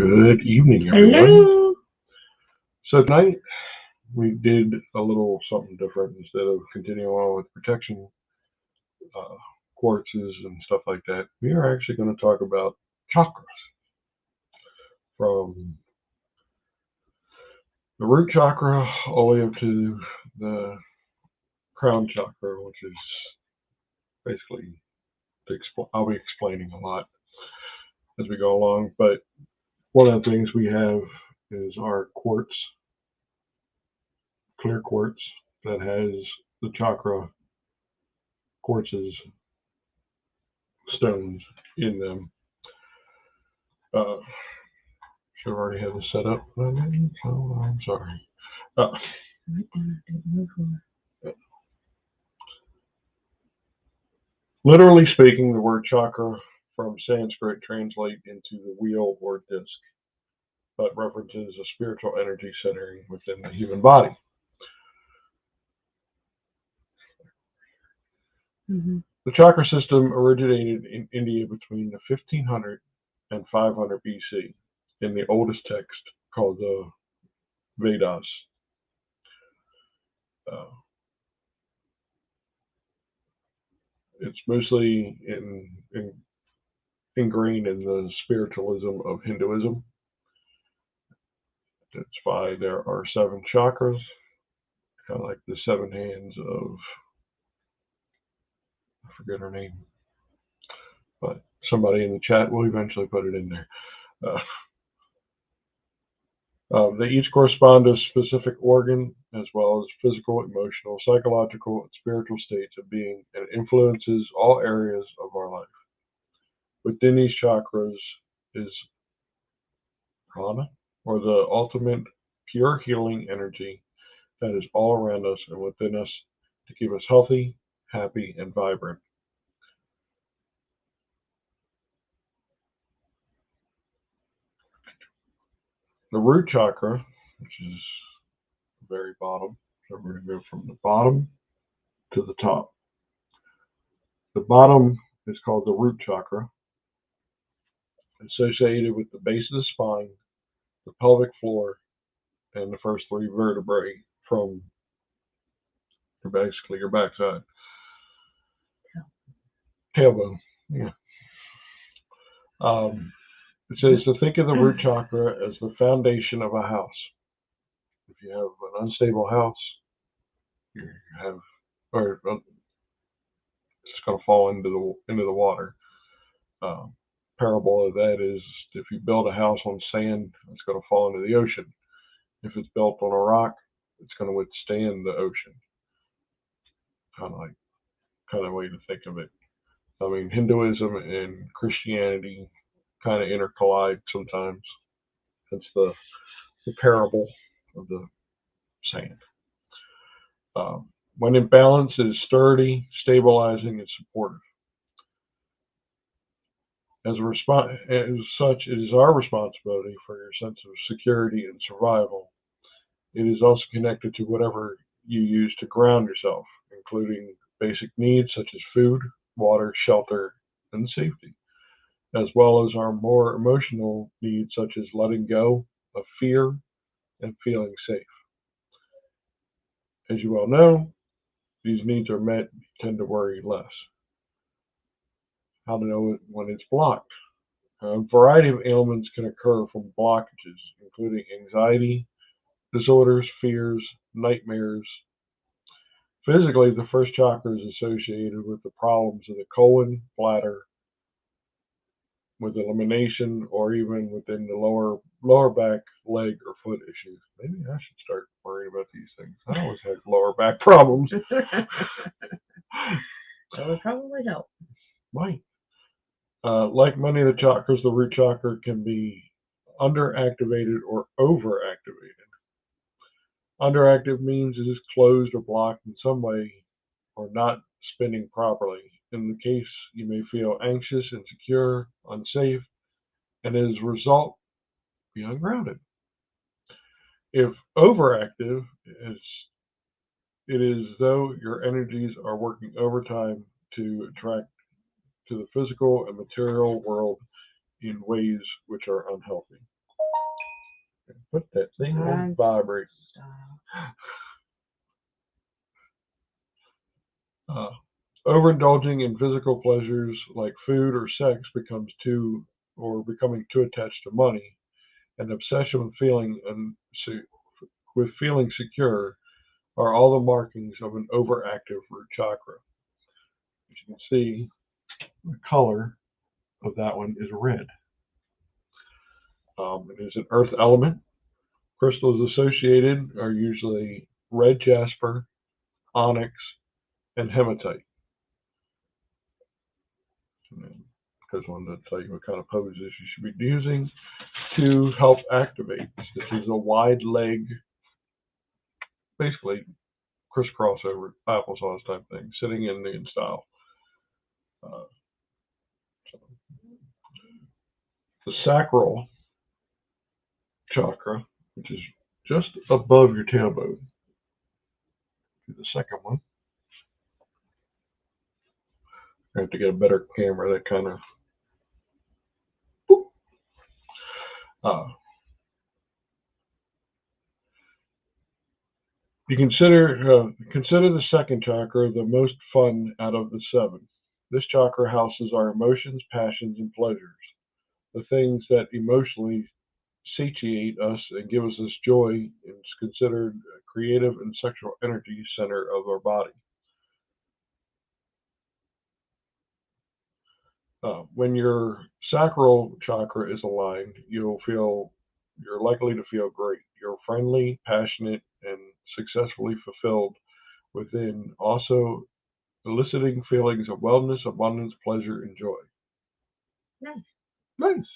Good evening, everyone. Hello. So tonight we did a little something different. Instead of continuing on with protection quartzes and stuff like that, we are actually going to talk about chakras, from the root chakra all the way up to the crown chakra, which is basically I'll be explaining a lot as we go along. But one of the things we have is our quartz, clear quartz, that has the chakra quartzes stones in them. Should have already had this set up. I'm sorry. Literally speaking, the word chakra from Sanskrit translates into the wheel or disc, but references a spiritual energy centering within the human body. The chakra system originated in India between the 1500 and 500 BC in the oldest text called the Vedas. It's mostly ingrained in the spiritualism of Hinduism. That's why there are 7 chakras, kind of like the 7 hands of, I forget her name, but somebody in the chat will eventually put it in there. They each correspond to a specific organ, as well as physical, emotional, psychological, and spiritual states of being, and influences all areas of our life. Within these chakras is prana, or the ultimate pure healing energy that is all around us and within us to keep us healthy, happy, and vibrant. The root chakra, which is the very bottom, so we're going to go from the bottom to the top. The bottom is called the root chakra, associated with the base of the spine, the pelvic floor, and the first 3 vertebrae from basically your backside. Tailbone, yeah. It says to think of the root chakra as the foundation of a house. If you have an unstable house, it's going to fall into the water. Parable of that is, if you build a house on sand, it's going to fall into the ocean. If it's built on a rock, it's going to withstand the ocean. Kind of way to think of it. I mean, Hinduism and Christianity kind of intercollide sometimes. That's the parable of the sand. When in balance, it is sturdy, stabilizing, and supportive. As such, it is our responsibility for your sense of security and survival. It is also connected to whatever you use to ground yourself, including basic needs such as food, water, shelter, and safety, as well as our more emotional needs such as letting go of fear and feeling safe. As you well know, these needs are met, you tend to worry less. How to know when it's blocked? A variety of ailments can occur from blockages, including anxiety disorders, fears, nightmares. Physically, the first chakra is associated with the problems of the colon, bladder, with elimination, or even within the lower back, leg, or foot issues. Maybe I should start worrying about these things. I always had lower back problems. That would probably help. Right. Like many of the chakras, the root chakra can be underactivated or overactivated. Underactive means it is closed or blocked in some way or not spinning properly. In the case, you may feel anxious, insecure, unsafe, and as a result, be ungrounded. If overactive, it is though your energies are working overtime to attract to the physical and material world in ways which are unhealthy. Put that thing on vibrate. Overindulging in physical pleasures like food or sex becoming too attached to money. An obsession with feeling secure are all the markings of an overactive root chakra. As you can see, the color of that one is red. It is an earth element. Crystals associated are usually red jasper, onyx, and hematite. Because I wanted to tell you what kind of poses you should be using to help activate. This is a wide leg, basically crisscross over applesauce type thing, sitting Indian style. The Sacral Chakra, which is just above your tailbone. The second one. I have to get a better camera that kind of. You consider the second chakra the most fun out of the 7. This chakra houses our emotions, passions, and pleasures, the things that emotionally satiate us and give us joy, and is considered a creative and sexual energy center of our body. When your sacral chakra is aligned, you're likely to feel great. You're friendly, passionate, and successfully fulfilled within, also eliciting feelings of wellness, abundance, pleasure, and joy. Nice.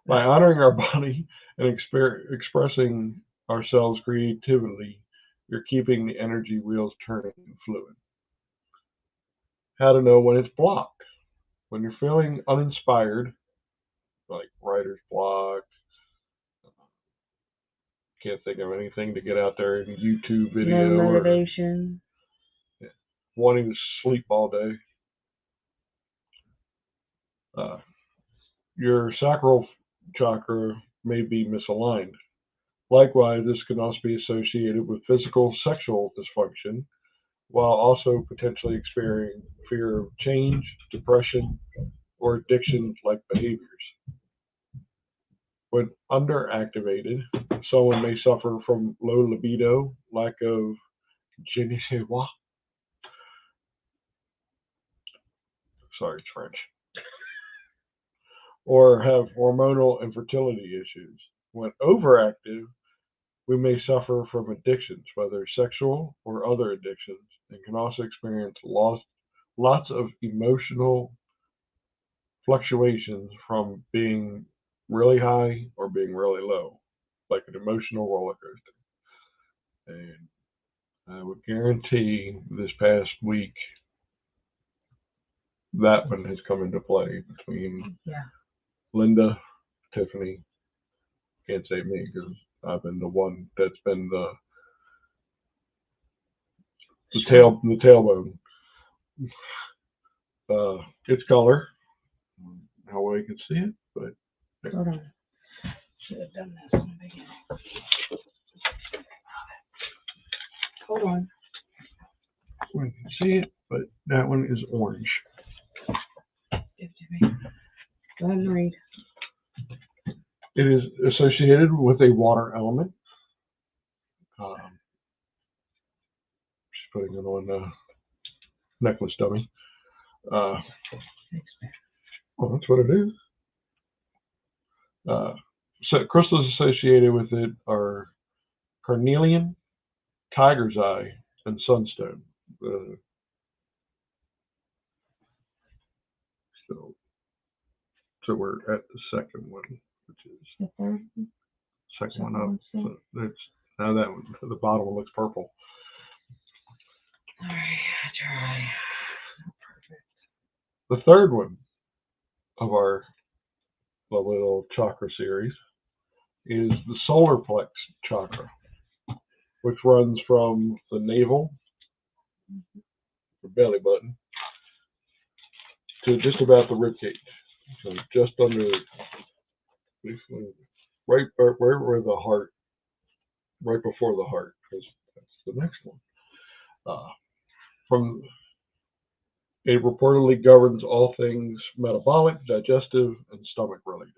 By honoring our body and expressing ourselves creatively, you're keeping the energy wheels turning and fluid. How to know when it's blocked. When you're feeling uninspired, like writer's block, can't think of anything to get out there in a YouTube video. No motivation. Or wanting to sleep all day. Your sacral chakra may be misaligned. Likewise, this can also be associated with physical sexual dysfunction, while also potentially experiencing fear of change, depression, or addiction-like behaviors. When underactivated, someone may suffer from low libido, lack of je ne sais quoi. Sorry, it's French. Or have hormonal and fertility issues. When overactive, we may suffer from addictions, whether sexual or other addictions, and can also experience lots of emotional fluctuations from being really high or being really low, like an emotional roller coaster. And I would guarantee this past week that one has come into play between Linda, Tiffany, can't say me because I've been the one that's been the tailbone. Its color, how well you can see it, but hold on. Should have done this in the beginning. Hold on. You can see it, but that one is orange. Go ahead and read. It is associated with a water element. Just putting it on a necklace dummy. Well, that's what it is. So crystals associated with it are carnelian, tiger's eye, and sunstone. So we're at the second one, which is the second one up. So it's now that one, the bottom one looks purple. All right, try. Perfect. The third one of our little chakra series is the solar plex chakra, which runs from the navel, the belly button, to just about the rib cage. So just under, right where the heart, right before the heart, because that's the next one. From It reportedly governs all things metabolic, digestive, and stomach related.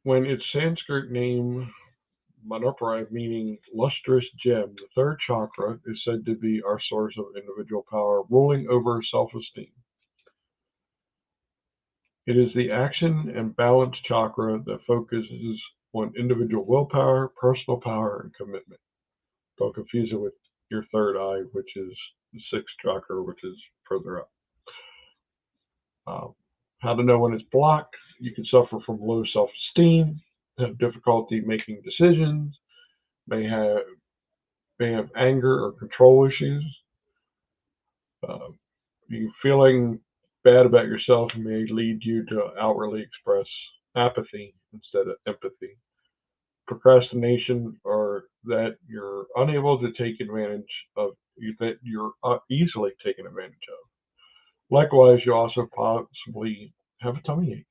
When its Sanskrit name Manipura, meaning lustrous gem, the third chakra is said to be our source of individual power, ruling over self-esteem. It is the action and balance chakra that focuses on individual willpower, personal power, and commitment. Don't confuse it with your third eye, which is the sixth chakra, which is further up. How to know when it's blocked? You can suffer from low self-esteem, have difficulty making decisions, may have anger or control issues. You feeling bad about yourself may lead you to outwardly express apathy instead of empathy. Procrastination, or that you're unable to take advantage of, that you're easily taken advantage of. Likewise, you also possibly have a tummy ache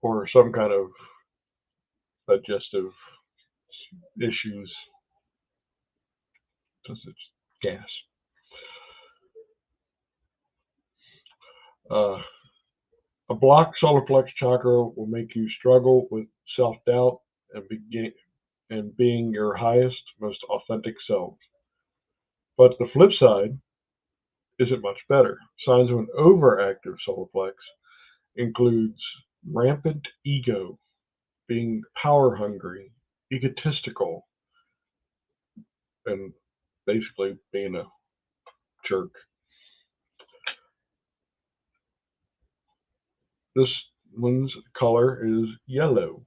or some kind of digestive issues, since it's gas. A blocked solar plex chakra will make you struggle with self-doubt and being your highest, most authentic self. But the flip side isn't much better. Signs of an overactive solar plex includes rampant ego, being power hungry, egotistical, and basically being a jerk. This one's color is yellow.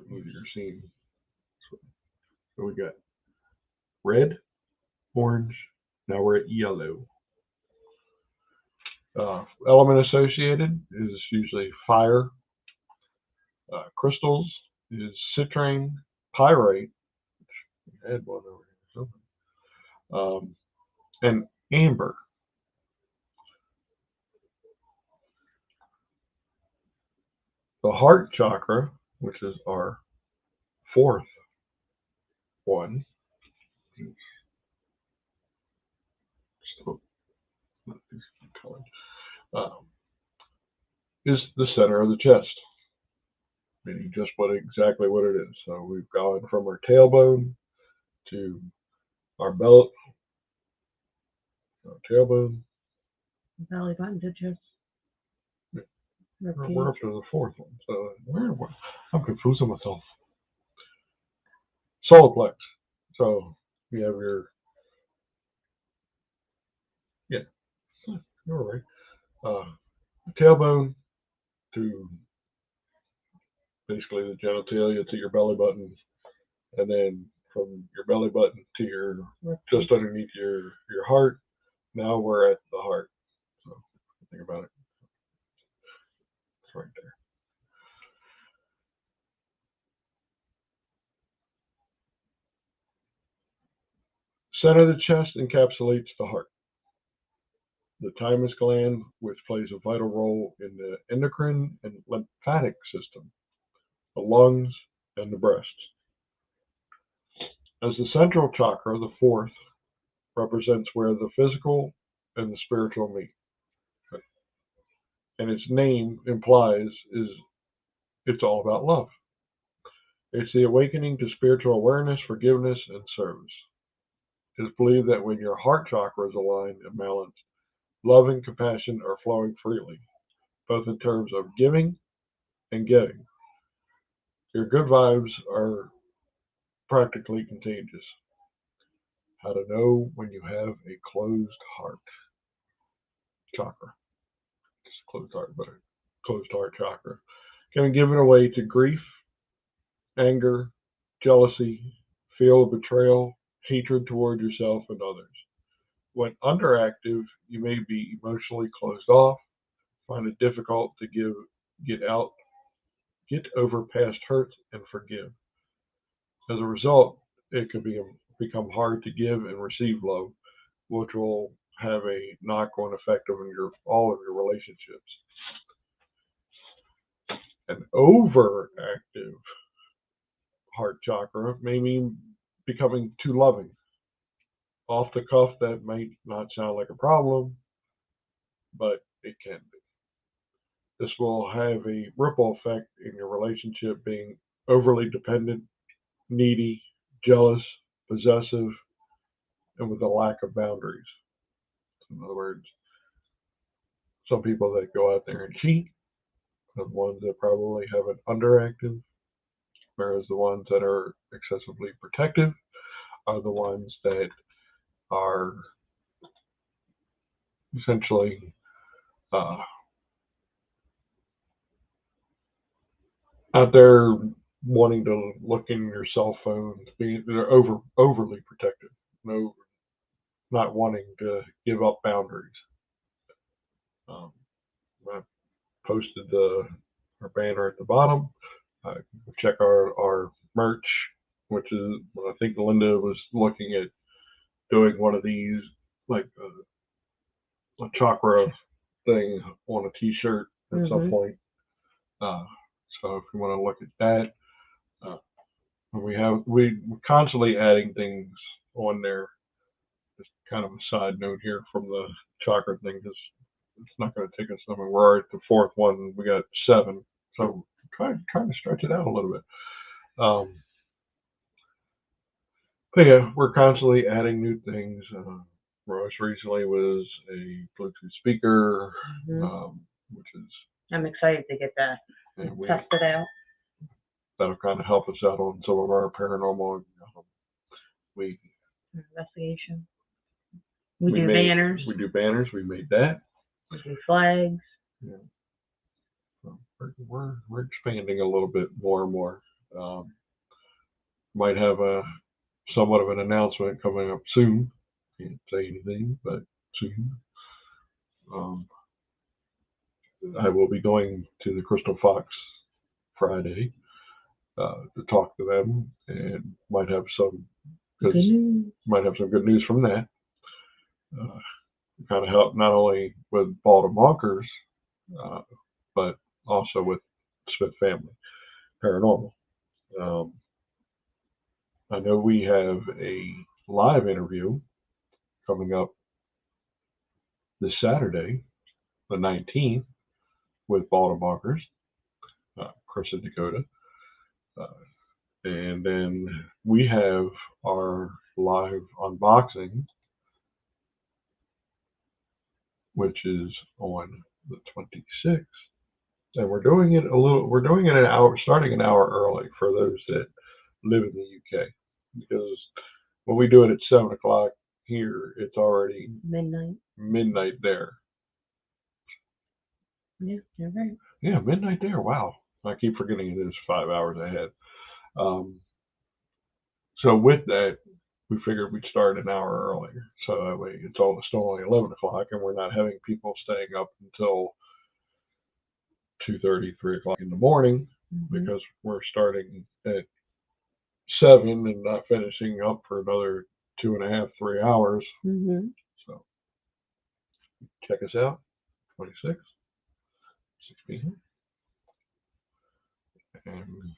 Easier seeing. So we got red, orange. Now we're at yellow. Element associated is usually fire. Crystals is citrine, pyrite. I had one over here. And amber. The heart chakra, which is our fourth one, is the center of the chest, meaning just exactly what it is. So we've gone from our tailbone to our belly, tailbone. Belly button to chest. We're up to the fourth one. So I'm confusing myself. Solar plex. So you have your, yeah, you're right. Tailbone to basically the genitalia to your belly button, and then from your belly button to your just underneath your heart. Now we're at the heart. So think about it. It's right there. Center of the chest encapsulates the heart, the thymus gland, which plays a vital role in the endocrine and lymphatic system, the lungs, and the breast. As the central chakra, the fourth, represents where the physical and the spiritual meet. And its name implies is it's all about love. It's the awakening to spiritual awareness, forgiveness, and service. It is believed that when your heart chakra is aligned and balanced, love and compassion are flowing freely, both in terms of giving and getting. Your good vibes are practically contagious. How to know when you have a closed heart chakra. It's closed heart, but a closed heart chakra. Can be given away to grief, anger, jealousy, feel of betrayal, hatred toward yourself and others. When underactive, you may be emotionally closed off, find it difficult to get over past hurts, and forgive. As a result, it can become hard to give and receive love, which will have a knock-on effect on all of your relationships. An overactive heart chakra may mean becoming too loving. Off the cuff, that might not sound like a problem, but it can be. This will have a ripple effect in your relationship, being overly dependent, needy, jealous, possessive, and with a lack of boundaries. In other words, some people that go out there and cheat are the ones that probably have an underactive, whereas the ones that are excessively protective are the ones that are essentially out there wanting to look in your cell phone, they're overly protective, no, not wanting to give up boundaries. I posted our banner at the bottom. Check our merch, which is, I think Linda was looking at doing one of these, like a chakra thing on a t-shirt at some point. So if you want to look at that, we're constantly adding things on there. Just kind of a side note here from the chakra thing, because it's not going to take us somewhere. We're already at the fourth one. We got 7, so trying to stretch it out a little bit. But yeah, we're constantly adding new things. Most recently was a Bluetooth speaker, which is. I'm excited to get that tested out. That'll kind of help us out on some of our paranormal investigation. We do banners. We do banners. We made that. We do flags. Yeah. So we're expanding a little bit more and more. Might have somewhat of an announcement coming up soon. Can't say anything, but soon. I will be going to the Crystal Fox Friday to talk to them, and might have some good news from that. Kind of help not only with Bald and Bonkers, but also with Smith Family Paranormal. I know we have a live interview coming up this Saturday, the 19th, with Bald and Bonkers, Chris and Dakota. And then we have our live unboxing, which is on the 26th. And we're doing it an hour, starting an hour early for those that live in the UK. Because when we do it at 7 o'clock here, it's already midnight there. Yeah, you're right. Yeah, midnight there. Wow. I keep forgetting it is 5 hours ahead. So with that, we figured we'd start an hour earlier. So that way it's still only 11 o'clock, and we're not having people staying up until 2:30, 3 o'clock in the morning, because we're starting at 7 and not finishing up for another 2.5, 3 hours. So check us out, 26, 6 p.m. And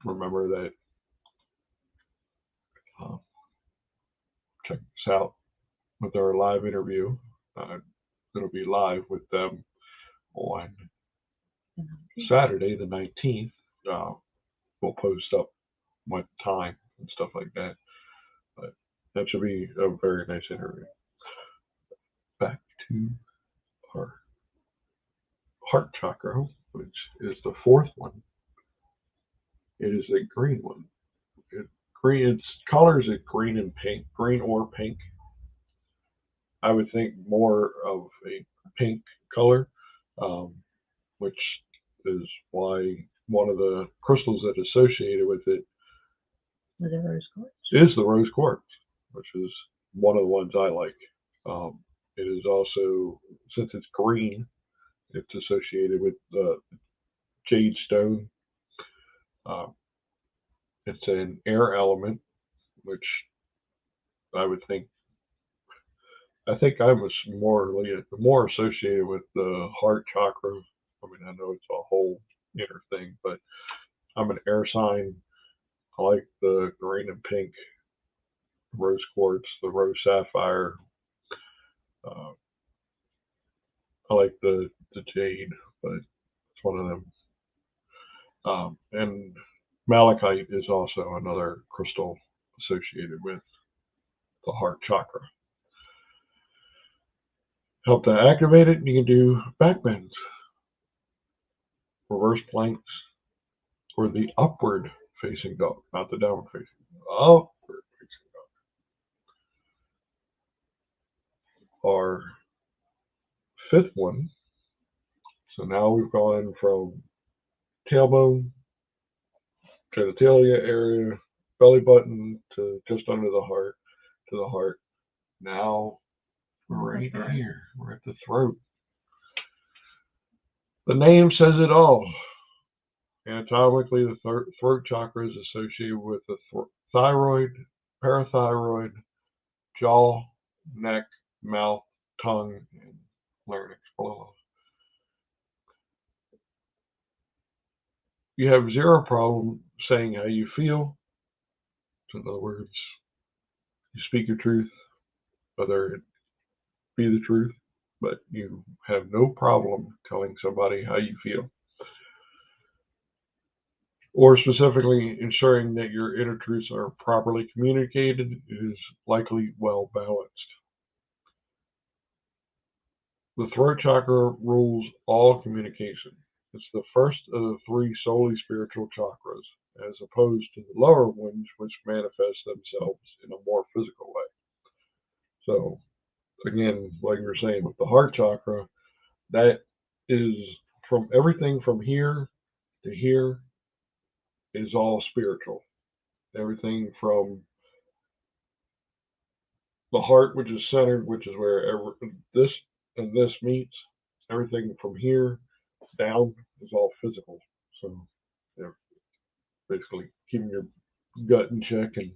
remember that check us out with our live interview. It'll be live with them on Saturday the 19th. We'll post up what time and stuff like that. But that should be a very nice interview. Back to our heart chakra, which is the 4th one. It is a green one. Its colors are green and pink, green or pink. I would think more of a pink color, which is why one of the crystals that is associated with it is the rose quartz, which is one of the ones I like. It is also, since it's green, it's associated with the jade stone. It's an air element, which I would think I think I was more associated with the heart chakra. I mean, I know it's a whole inner thing, but I'm an air sign. I like the green and pink rose quartz, the rose sapphire. Uh, I like the jade, but it's one of them. And malachite is also another crystal associated with the heart chakra. Help to activate it, you can do back bends, reverse planks, or the upward facing dog, not the downward facing, upward facing dog. Our fifth one, so now we've gone from tailbone, genitalia area, belly button to just under the heart, to the heart. Now we're right here, we're at the throat. The name says it all. Anatomically, the throat chakra is associated with the thyroid, parathyroid, jaw, neck, mouth, tongue, and larynx below. You have zero problem saying how you feel. So in other words, you speak your truth, whether it be the truth, but you have no problem telling somebody how you feel. Or specifically ensuring that your inner truths are properly communicated is likely well balanced. The throat chakra rules all communication. It's the first of the three solely spiritual chakras, as opposed to the lower ones, which manifest themselves in a more physical way. So, again, like you were saying with the heart chakra, that is from everything from here to here is all spiritual. Everything from the heart, which is centered, which is where this and this meets, everything from here down is all physical. So, basically keeping your gut in check, and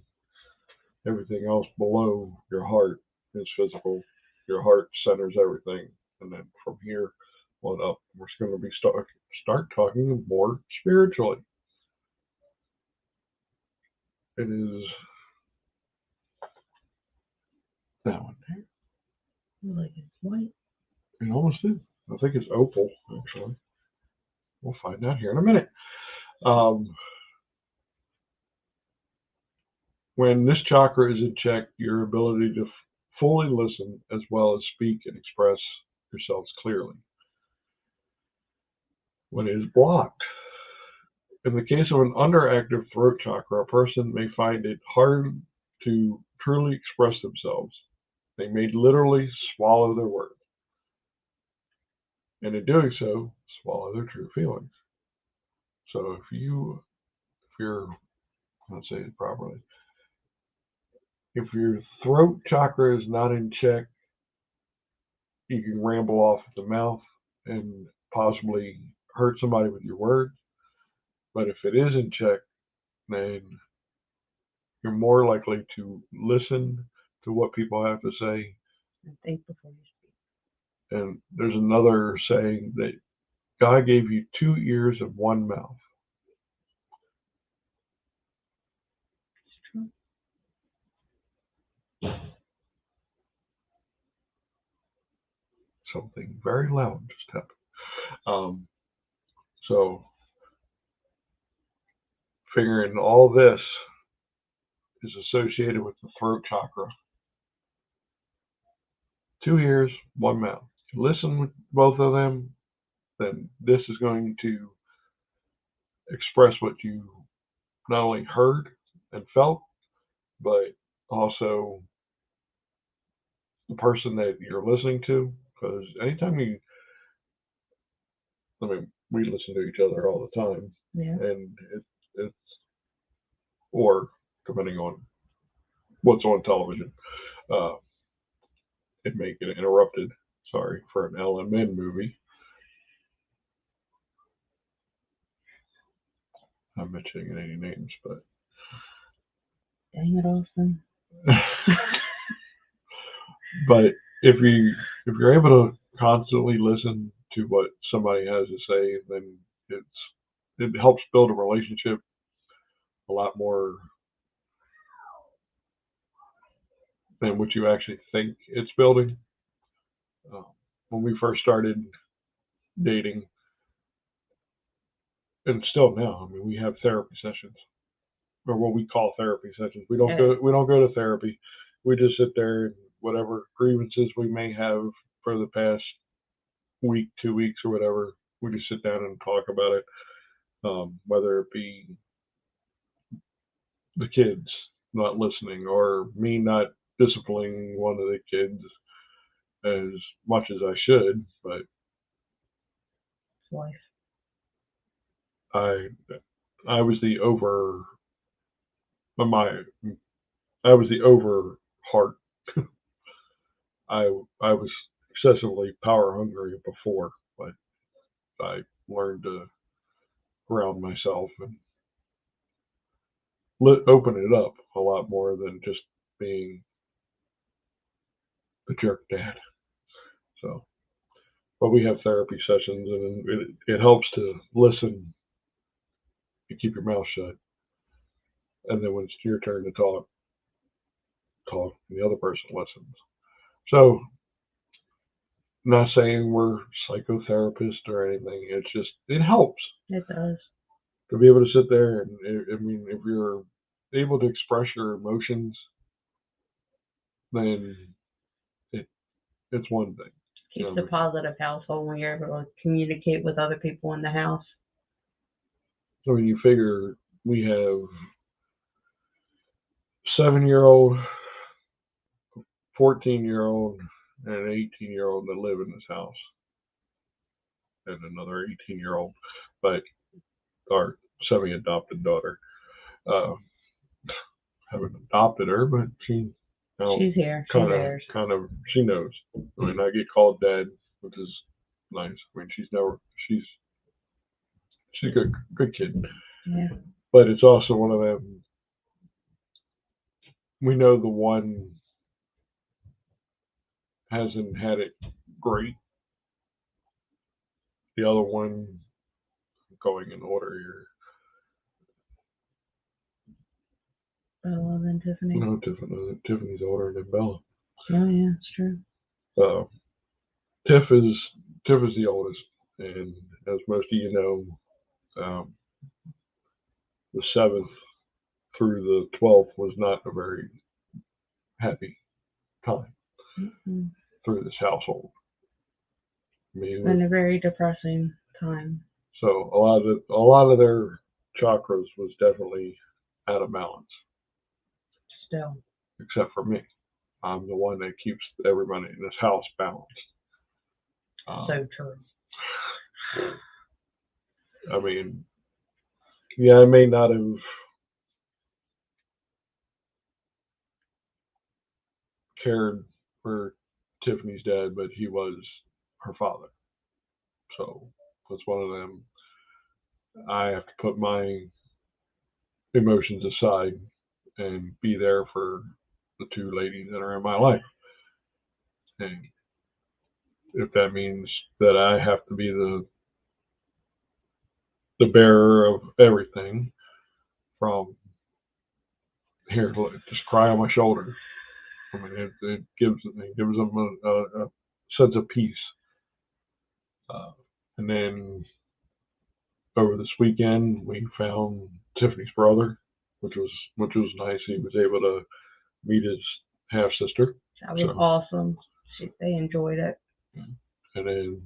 everything else below your heart is physical. Your heart centers everything, and then from here on up, we're going to be start talking more spiritually. It is that one there. Like it's white. It almost is. I think it's opal, actually. We'll find out here in a minute. When this chakra is in check, your ability to fully listen as well as speak and express yourselves clearly. When it is blocked, in the case of an underactive throat chakra, a person may find it hard to truly express themselves. They may literally swallow their words, and in doing so, swallow their true feelings. So if you're, let's say it properly, if your throat chakra is not in check, you can ramble off at the mouth and possibly hurt somebody with your words. But if it is in check, then you're more likely to listen to what people have to say. And think before you speak. And there's another saying that God gave you 2 ears and 1 mouth. It's true. Something very loud just happened. So figuring all this is associated with the throat chakra. 2 ears, 1 mouth. If you listen with both of them, then this is going to express what you not only heard and felt, but also the person that you're listening to. Because anytime we listen to each other all the time, Yeah. and it's or depending on what's on television, it may get interrupted. Sorry for an LMN movie. I'm mentioning any names, but Dang it, Austin. but if you're able to constantly listen to what somebody has to say, then it helps build a relationship a lot more than what you actually think it's building. When we first started dating, and still now, I mean, we have therapy sessions, or what we call therapy sessions. We don't go to therapy. We just sit there and whatever grievances we may have for the past week, 2 weeks, or whatever, we just sit down and talk about it. Whether it be the kids not listening, or me not disciplining one of the kids as much as I should, but Life. I was the over heart. I was excessively power hungry before, but I learned to ground myself and open it up a lot more than just being the jerk dad. So, but we have therapy sessions, and it helps to listen and keep your mouth shut. And then when it's your turn to talk, and the other person listens. So, not saying we're psychotherapists or anything. It's just, it helps. It does. To be able to sit there and, I mean, if you're able to express your emotions, then it's one thing. Keeps a positive household when you're able to communicate with other people in the house. So when you figure we have 7-year-old, 14-year-old, and an 18-year-old that live in this house, and another 18-year-old, but our semi-adopted daughter. Haven't adopted her, but she's here. Kind of, she knows. I mean, I get called dad, which is nice. I mean, she's a good kid. Yeah. But it's also one of them. We know the one hasn't had it great. The other one, going in order here. Bella and Tiffany. No, Tiffany's older than Bella. Oh yeah, it's true. Tiff is the oldest, and as most of you know, the 7th through the 12th was not a very happy time through this household. I mean, it's been a very depressing time. So a lot of their chakras was definitely out of balance. Still. Except for me. I'm the one that keeps everybody in this house balanced. So true. I mean, yeah, I may not have cared for Tiffany's dad, but he was her father. So that's one of them. I have to put my emotions aside and be there for the two ladies that are in my life. And if that means that I have to be the bearer of everything, from here, just cry on my shoulder. I mean, it gives them a sense of peace. And then over this weekend, we found Tiffany's brother, which was nice. He was able to meet his half sister. That was awesome. They enjoyed it. And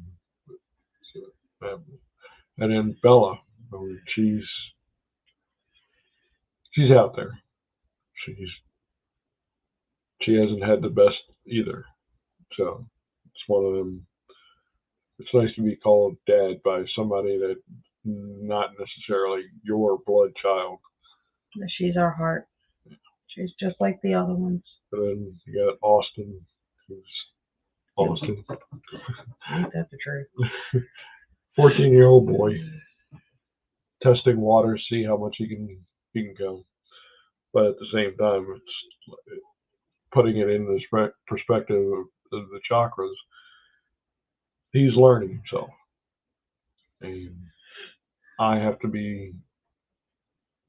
then Bella, I mean, she's out there. She hasn't had the best either. So it's one of them. It's nice to be called dad by somebody that not necessarily your blood child. She's our heart. She's just like the other ones. And then you got Austin, who's Austin. Ain't that the truth? 14-year-old boy, testing water, see how much he can go. But at the same time, it's putting it in this perspective the chakras, he's learning himself. And I have to be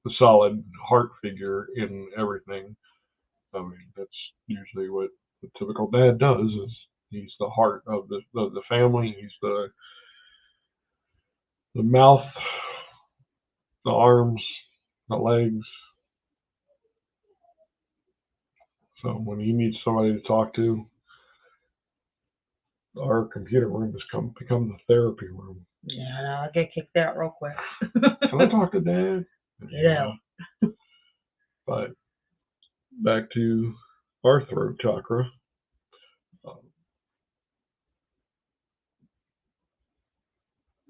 the solid heart figure in everything. I mean, that's usually what the typical dad does. Is he's the heart of the family. He's the mouth, the arms, the legs. So when he needs somebody to talk to, our computer room has become the therapy room. Yeah, no, I'll get kicked out real quick. Can I talk to Dad? Get out. But back to our throat chakra.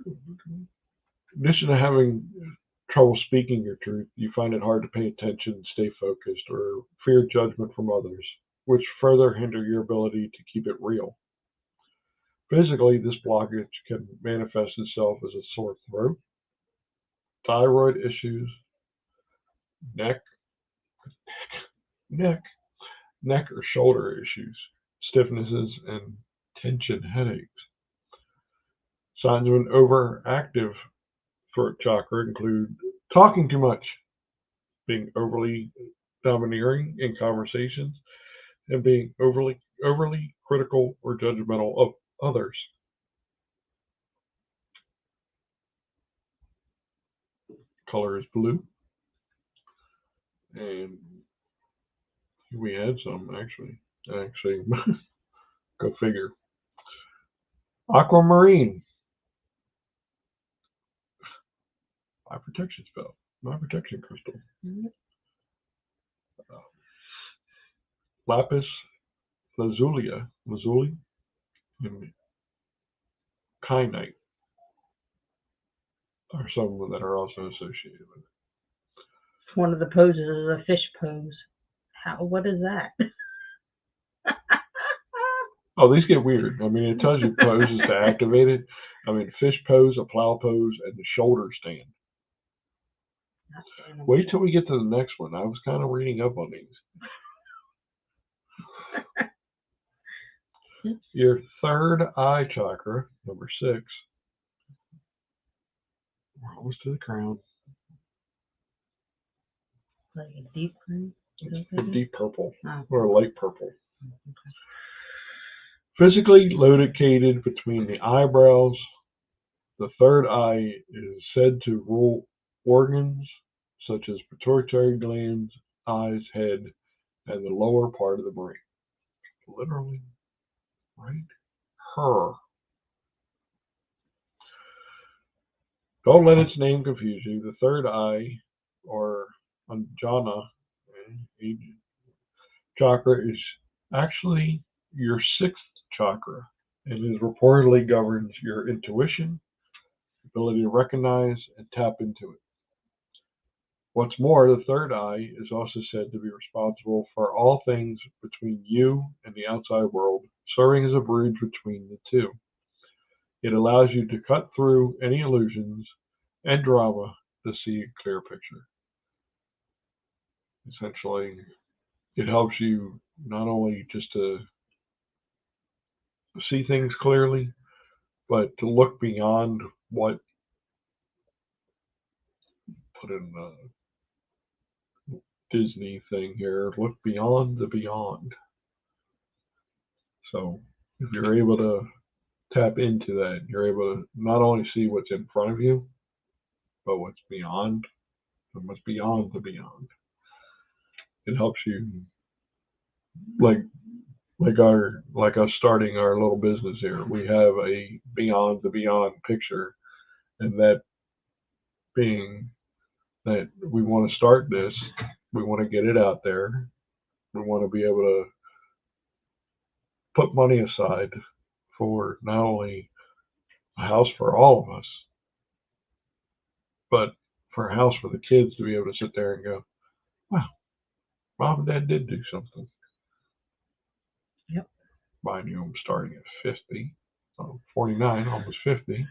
In addition to having trouble speaking your truth, you find it hard to pay attention, stay focused, or fear judgment from others, which further hinder your ability to keep it real. Physically, this blockage can manifest itself as a sore throat, thyroid issues, neck or shoulder issues, stiffnesses, and tension headaches. Signs of an overactive throat chakra include talking too much, being overly domineering in conversations, and being overly critical or judgmental of others. Color is blue. And we had some, actually. Go figure. Aquamarine. My protection spell. My protection crystal. Lapis lazuli, and kyanite are some that are also associated with it. One of the poses is a fish pose. What is that? Oh, these get weird. I mean, it tells you poses to activate it. I mean, fish pose, a plow pose, and the shoulder stand. Wait till we get to the next one. I was kind of reading up on these. Your third eye chakra, number 6. We're almost to the crown. Like a deep green? A deep purple, Oh. or a light purple. Okay. Physically located between the eyebrows, the third eye is said to rule organs such as pituitary glands, eyes, head, and the lower part of the brain. Literally, right? Her. Don't let its name confuse you. The third eye, or Anjana chakra, is actually your 6th chakra and is reportedly governs your intuition, ability to recognize and tap into it. What's more, the third eye is also said to be responsible for all things between you and the outside world, serving as a bridge between the two. It allows you to cut through any illusions and drama to see a clear picture. Essentially, it helps you not only just to see things clearly, but to look beyond what, put in a Disney thing here, look beyond the beyond. So if you're able to tap into that, you're able to not only see what's in front of you, but what's beyond, and what's beyond the beyond. It helps you, like us starting our little business here. We have a beyond the beyond picture, and that being that we want to start this, we want to get it out there. We want to be able to put money aside for not only a house for all of us, but for a house for the kids to be able to sit there and go, wow, Mom and Dad did do something. Yep. Mind you, I'm starting at 50, 49, almost 50.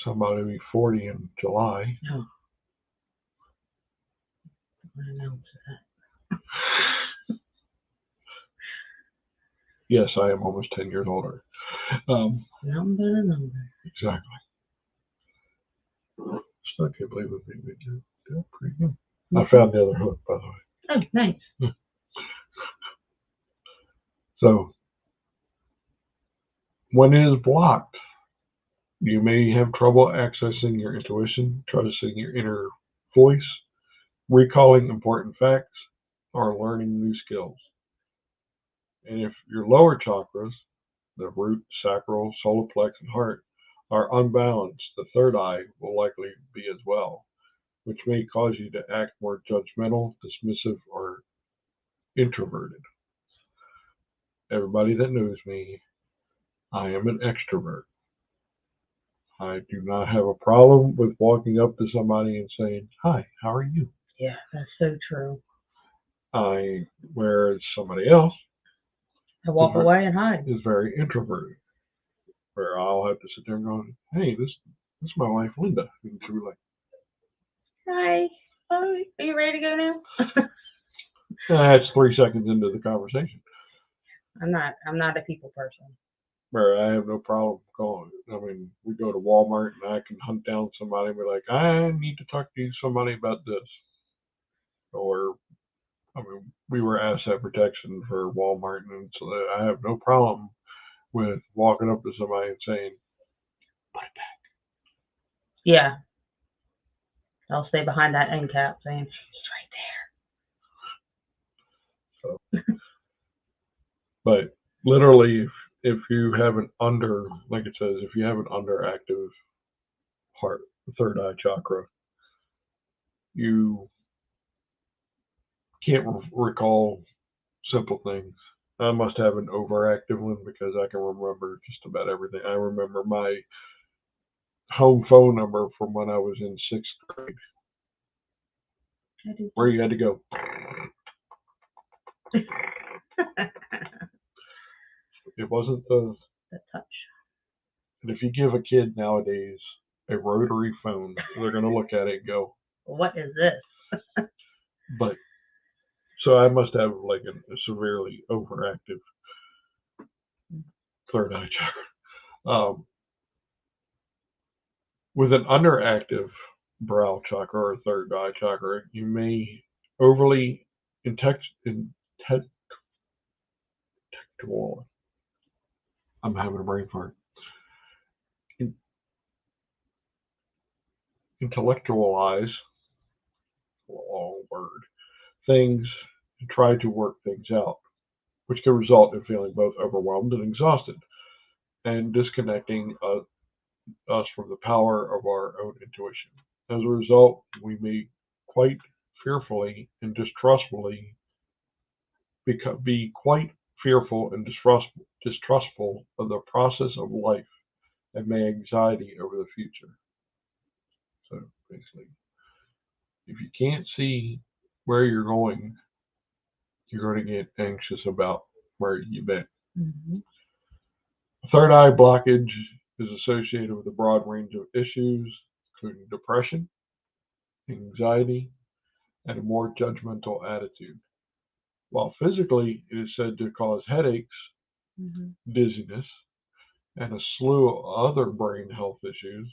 Somebody will be 40 in July. No. I announce that. Yes, I am almost 10 years older. Number. Exactly. Still can't believe it. We did pretty good. I found the other hook, by the way. Oh, nice. So, when it is blocked, you may have trouble accessing your intuition, trusting your inner voice, recalling important facts, or learning new skills. And if your lower chakras, the root, sacral, solar plex, and heart, are unbalanced, the third eye will likely be as well, which may cause you to act more judgmental, dismissive, or introverted. Everybody that knows me, I am an extrovert. I do not have a problem with walking up to somebody and saying, "Hi, how are you?" Yeah, that's so true. Whereas somebody else I walk away and hide. is very introverted, where I'll have to sit there and go, "Hey, this is my wife Linda," and she'll be like, Hi. Oh, are you ready to go now? "That's 3 seconds into the conversation." I'm not a people person. Where I have no problem going. I mean, we go to Walmart and I can hunt down somebody and be like, "I need to talk to somebody about this." Or, I mean, we were asset protection for Walmart, and so I have no problem with walking up to somebody and saying, "Put it back." Yeah. I'll stay behind that end cap saying, it's So, but literally, if you have an like it says, if you have an underactive heart, third eye chakra, you can't recall simple things. I must have an overactive one because I can remember just about everything. I remember my home phone number from when I was in 6th grade, where you had to go. It wasn't the touch. And if you give a kid nowadays a rotary phone, they're going to look at it and go, "What is this?" But so I must have like a severely overactive third eye chakra. With an underactive brow chakra or third eye chakra, you may overly intellectual. I'm having a brain fart. Intellectualize, long word, things and try to work things out, which can result in feeling both overwhelmed and exhausted, and disconnecting us from the power of our own intuition. As a result, we may quite fearfully and distrustfully be quite fearful and distrustful of the process of life and may anxiety over the future. So basically, if you can't see where you're going, you're going to get anxious about where you've been. Mm-hmm. Third eye blockage is associated with a broad range of issues, including depression, anxiety, and a more judgmental attitude. While physically it is said to cause headaches, Mm-hmm. dizziness, and a slew of other brain health issues,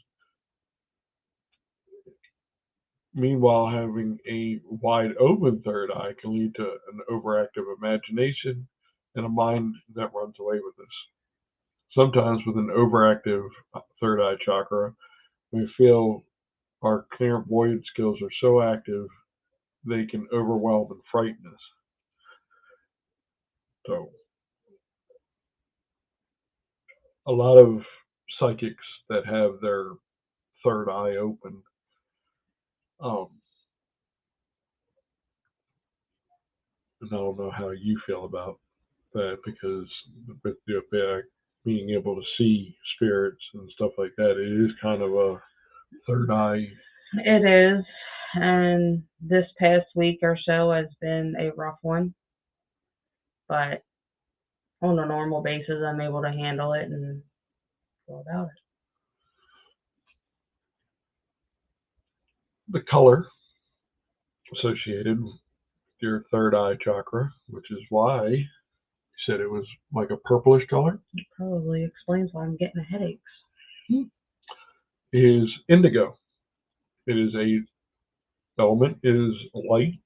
meanwhile, having a wide open third eye can lead to an overactive imagination and a mind that runs away with us. Sometimes with an overactive third eye chakra, we feel our clairvoyant skills are so active they can overwhelm and frighten us. So a lot of psychics that have their third eye open, and I don't know how you feel about that, because with being able to see spirits and stuff like that, it is kind of a third eye. It is. And this past week or so has been a rough one. But on a normal basis, I'm able to handle it and go about it. The color associated with your third eye chakra, which is why we said it was like a purplish color. It probably explains why I'm getting headaches. Is indigo. It is a element. It is light.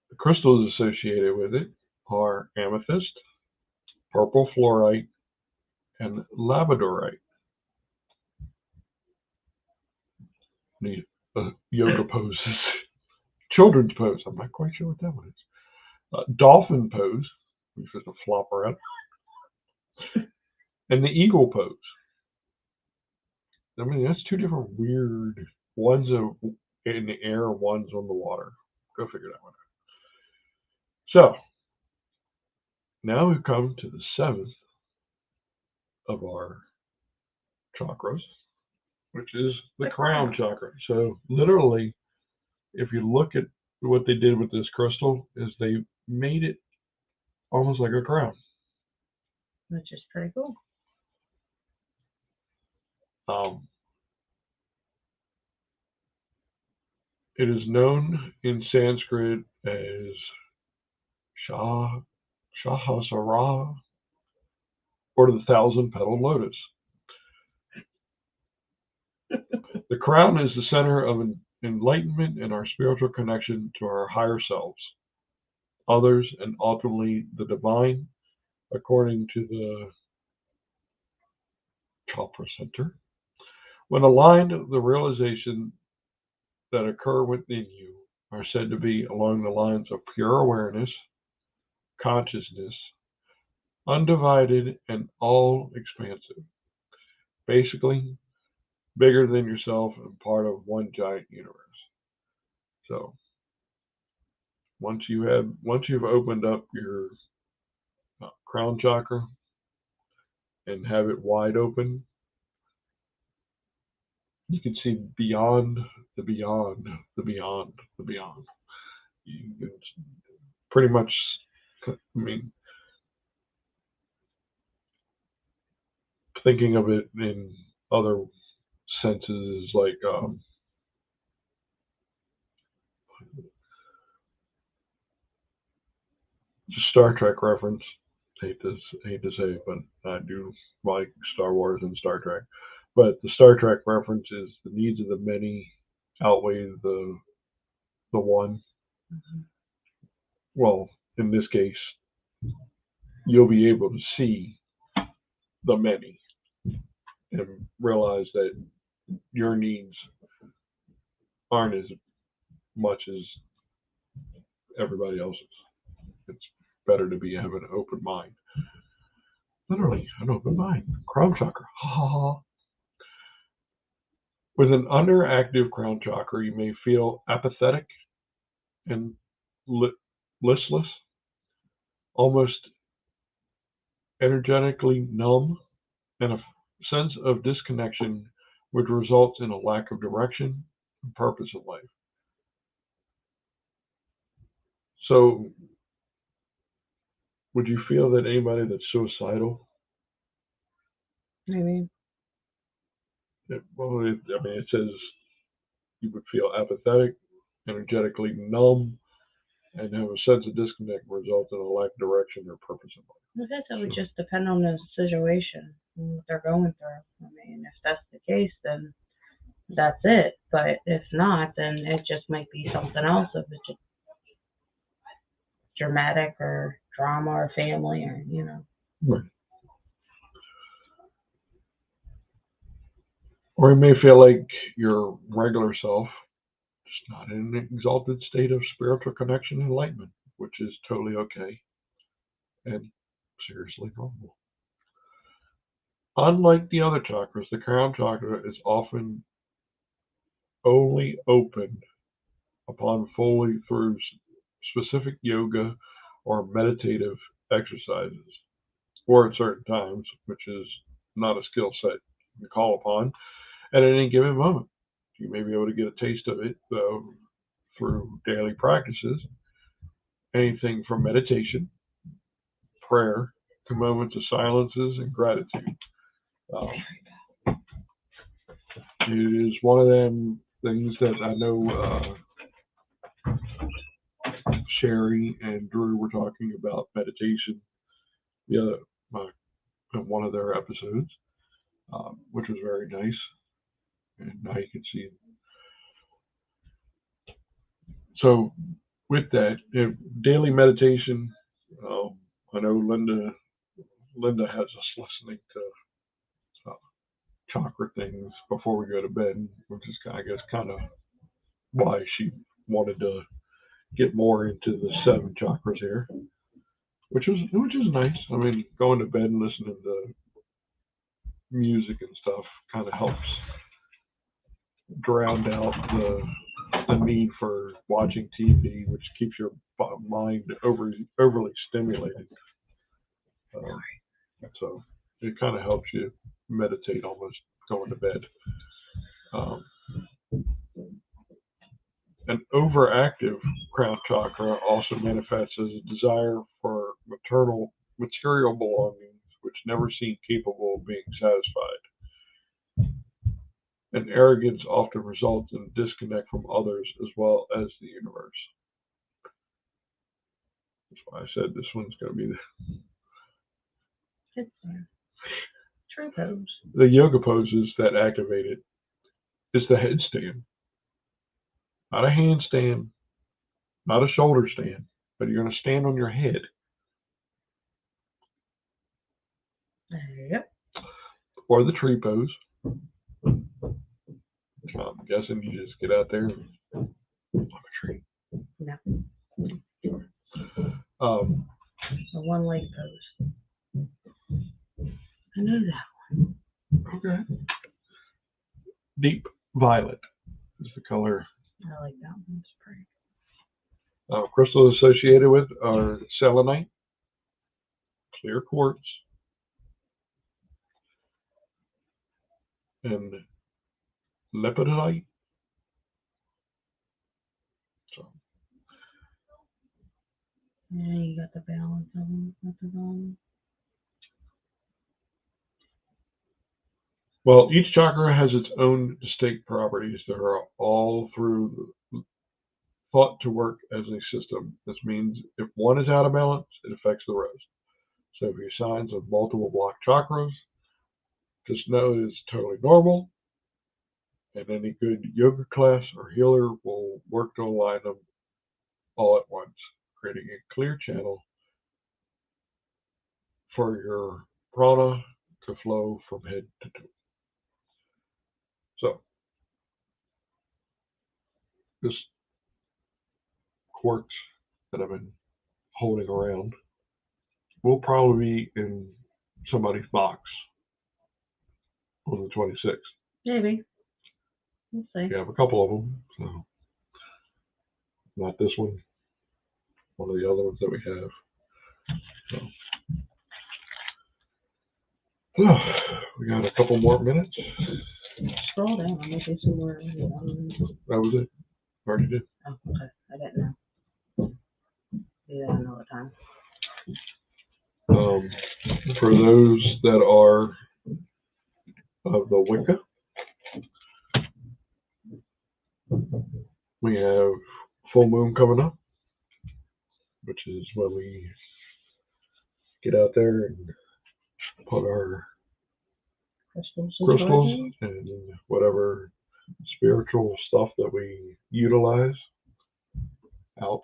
The crystals associated with it are amethyst, purple fluorite, and labradorite. The yoga poses, children's pose. I'm not quite sure what that one is. Dolphin pose, which is a flop around, and the eagle pose. I mean, that's two different weird. One's in the air, one's on the water. Go figure that one out. So now we've come to the seventh of our chakras, which is the Crown Chakra. So literally, if you look at what they did with this crystal, is they made it almost like a crown. Which is pretty cool. It is known in Sanskrit as Sahasrara, or the 1,000-petaled lotus. The crown is the center of enlightenment and our spiritual connection to our higher selves, others, and ultimately the divine, according to the Chakra Center. When aligned, the realization that occur within you are said to be along the lines of pure awareness, consciousness, undivided and all expansive. Basically, bigger than yourself and part of one giant universe. So once you've opened up your crown chakra and have it wide open, you can see beyond the beyond, the beyond, the beyond. You can pretty much, I mean, thinking of it in other senses, like Star Trek reference. Hate to say it, but I do like Star Wars and Star Trek. But the Star Trek reference is the needs of the many outweigh the one. Mm-hmm. Well, in this case, you'll be able to see the many and realize that your needs aren't as much as everybody else's. It's better to have an open mind. Literally, an open mind. Crown chakra. Ha ha ha. With an underactive crown chakra, you may feel apathetic and listless, almost energetically numb, and a sense of disconnection, which results in a lack of direction and purpose in life. So, would you feel that anybody that's suicidal? Maybe. It says you would feel apathetic, energetically numb, and have a sense of disconnect, result in a lack of direction or purpose in life. I guess it would just depend on the situation and what they're going through. I mean, if that's the case, then that's it. But if not, then it just might be something else. If it's just dramatic or drama or family or, Right. Or you may feel like your regular self is not in an exalted state of spiritual connection and enlightenment, which is totally okay and seriously normal. Unlike the other chakras, the crown chakra is often only opened upon fully through specific yoga or meditative exercises, or at certain times, which is not a skill set you call upon at any given moment. You may be able to get a taste of it through daily practices, anything from meditation, prayer, to moments of silences and gratitude. It is one of them things that I know Sherry and Drew were talking about meditation in one of their episodes, which was very nice. And now you can see. So with that, daily meditation, I know Linda has us listening to chakra things before we go to bed, which is, I guess, kind of why she wanted to get more into the 7 chakras here, which is nice. I mean, going to bed and listening to music and stuff kind of helps drown out the need for watching TV, which keeps your mind overly stimulated. So it kind of helps you meditate almost going to bed. An overactive crown chakra also manifests as a desire for material belongings, which never seem capable of being satisfied. And arrogance often results in disconnect from others as well as the universe. That's why I said this one's going to be the yoga poses that activate it is the headstand. Not a handstand, not a shoulder stand, but you're going to stand on your head. Yep. Or the tree pose. I'm guessing you just get out there and climb a tree. No. The one leg pose. I know that one. Okay. Deep violet is the color. I like that one. It's pretty. Crystals associated with are selenite, clear quartz, and lepidolite. So. Yeah, you got the balance of them at the bottom. Well, each chakra has its own distinct properties that are all thought to work as a system. This means if one is out of balance, it affects the rest. So if you have signs of multiple blocked chakras, just know it is totally normal. And any good yoga class or healer will work to align them all at once, creating a clear channel for your prana to flow from head to toe. So, this quartz that I've been holding around will probably be in somebody's box on the 26th. Maybe. We'll see. We have a couple of them, so not this one of the other ones that we have. So, we got a couple more minutes. Scroll down. I'll make some more. That was it. Already did. Oh, okay. I didn't know. Do that another time. For those that are of the Wicca, we have full moon coming up, which is when we get out there and put our crystals and whatever spiritual stuff that we utilize out.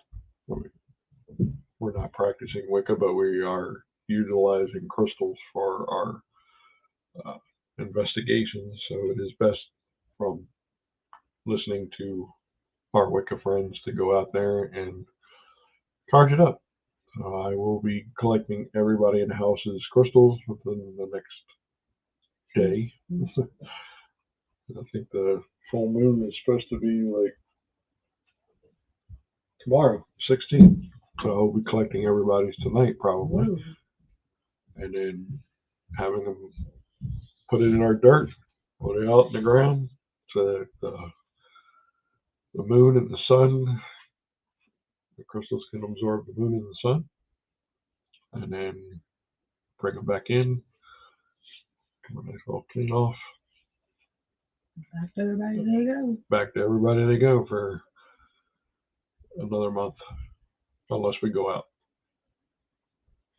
We're not practicing Wicca, but we are utilizing crystals for our investigations. So it is best from listening to our Wicca friends to go out there and charge it up. So I will be collecting everybody in the house's crystals within the next day. I think the full moon is supposed to be like tomorrow, 16th. So I'll be collecting everybody's tonight probably. Ooh. And then having them put it in our dirt, put it out in the ground so that the moon and the sun, the crystals can absorb the moon and the sun, and then bring them back in. Might as well clean off. Back to everybody they go. Back to everybody they go for another month. unless we go out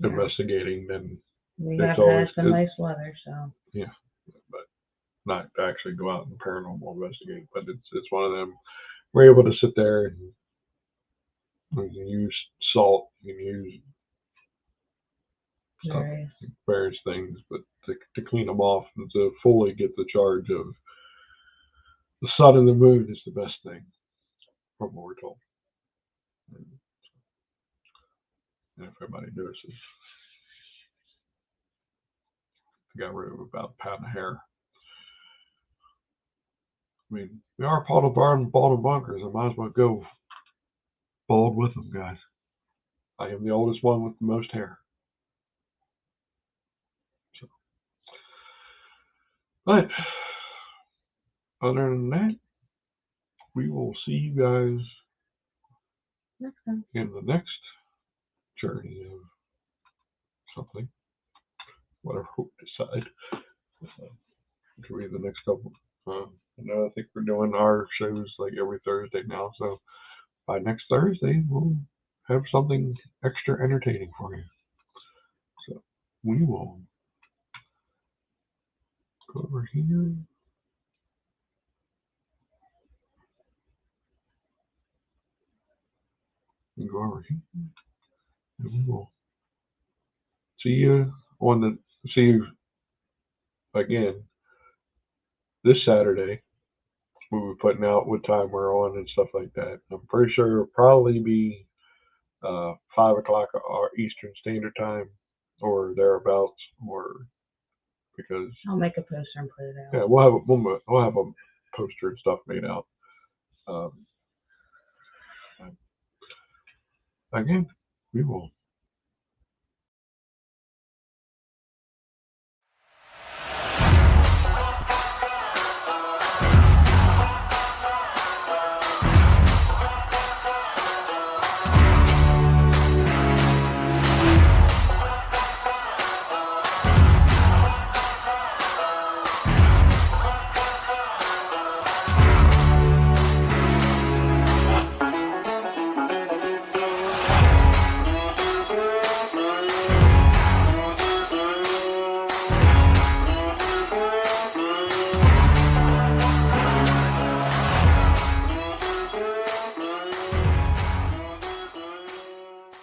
investigating, then we it's have always had some nice weather, so. Yeah, but not to actually go out and paranormal investigate. But it's one of them. We're able to sit there and we can use salt, you can use stuff, various things, but to clean them off and to fully get the charge of the sun and the moon is the best thing, from what we're told. And if everybody notices, I got rid of about a pound of hair. I mean, we are part of Bald and Bonkers. I might as well go bald with them, guys. I am the oldest one with the most hair. So. But other than that, we will see you guys in the next journey of something, whatever we decide. It could be the next couple. I think we're doing our shows like every Thursday now, so by next Thursday we'll have something extra entertaining for you. So we will go over here. And go over here. And we will see you again this Saturday. We'll be putting out what time we're on and stuff like that. I'm pretty sure it'll probably be 5 o'clock Eastern Standard Time or thereabouts, or because I'll make a poster and put it out. Yeah, we'll have a poster and stuff made out. Again, we will